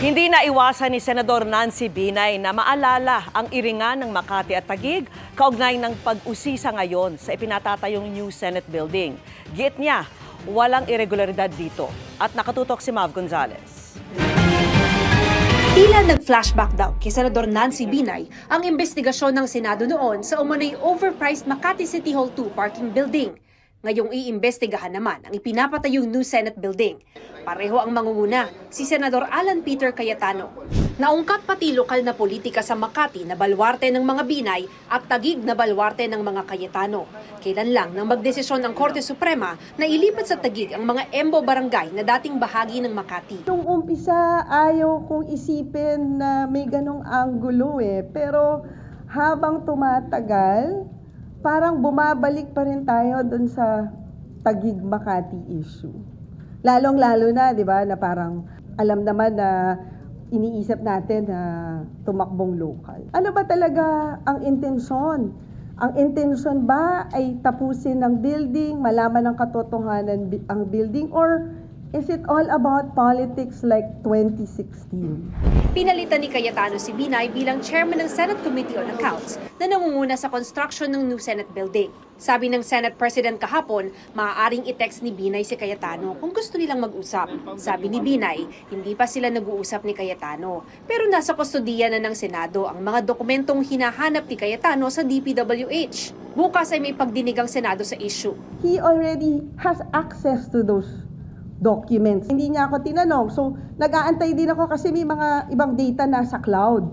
Hindi naiwasan ni Senador Nancy Binay na maalala ang iringan ng Makati at Taguig kaugnay ng pag-usisa ngayon sa ipinatatayong new Senate building. Giit niya, walang irregularidad dito. At nakatutok si Mav Gonzalez. Tila nag-flashback daw kay Senador Nancy Binay ang investigasyon ng Senado noon sa umano'y overpriced Makati City Hall 2 parking building. Ngayong iimbestigahan naman ang ipinapatayong new Senate building. Pareho ang mangunguna, si Senador Alan Peter Cayetano. Naungkat pati lokal na politika sa Makati na balwarte ng mga Binay at Taguig na balwarte ng mga Cayetano. Kailan lang nang magdesisyon ang Korte Suprema na ilipat sa Taguig ang mga Embo Barangay na dating bahagi ng Makati. Nung umpisa, ayaw kong isipin na may ganong anggulo Pero habang tumatagal, parang bumabalik pa rin tayo dun sa Taguig-Makati issue. Lalong-lalo na, di ba, na parang alam naman na iniisip natin na tumakbong local. Ano ba talaga ang intensyon? Ang intensyon ba ay tapusin ng building, malaman ng katotohanan ang building, or is it all about politics like 2016? Pinalitan ni Cayetano si Binay bilang chairman ng Senate Committee on Accounts na nangunguna sa construction ng new Senate building. Sabi ng Senate President kahapon, maaaring i-text ni Binay si Cayetano kung gusto nilang mag-usap. Sabi ni Binay, hindi pa sila nag-uusap ni Cayetano. Pero nasa kustodiya na ng Senado ang mga dokumentong hinahanap ni Cayetano sa DPWH. Bukas ay may pagdinig ang Senado sa issue. He already has access to those documents. Hindi niya ako tinanong. So, nag-aantay din ako kasi may mga ibang data nasa cloud.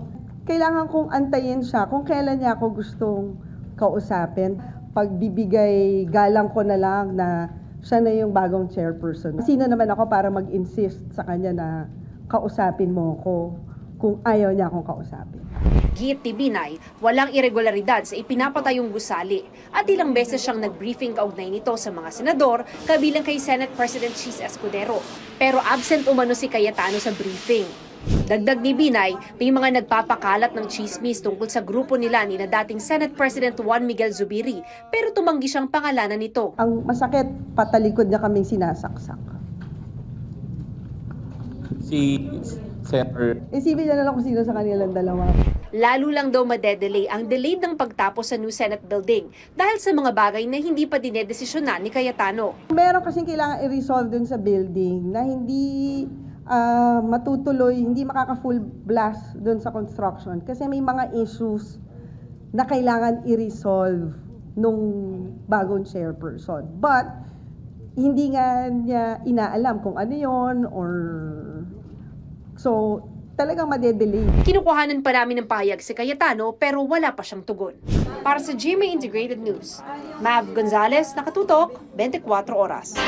Kailangan kong antayin siya kung kailan niya ako gustong kausapin. Pagbibigay galang ko na lang na siya na yung bagong chairperson. Sino naman ako para mag-insist sa kanya na kausapin mo ko kung ayaw niya akong kausapin. Giit ni Binay, walang irregularidad sa ipinapatayong gusali at ilang beses siyang nag-briefing kaugnay nito sa mga senador kabilang kay Senate President Chis Escudero. Pero absent umano si Cayetano sa briefing. Dagdag ni Binay, may mga nagpapakalat ng chismis tungkol sa grupo nila ni na dating Senate President Juan Miguel Zubiri pero tumanggi siyang pangalanan nito. Ang masakit, patalikod niya kaming sinasaksak. Si Senator. Isipin niya na lang kung sino sa kanilang dalawa. Lalo lang daw madedelay ang delayed ng pagtapos sa new Senate building dahil sa mga bagay na hindi pa dinedesisyonan ni Cayetano. Meron kasing kailangan i-resolve dun sa building na hindi matutuloy, hindi makaka-full blast dun sa construction kasi may mga issues na kailangan i-resolve nung bagong chairperson. But hindi nga niya inaalam kung ano yon or so talagang madedelay. Kinukuhanan pa namin ng pahayag si Cayetano pero wala pa siyang tugon. Para sa GMA Integrated News, Mav Gonzalez, nakatutok, 24 oras.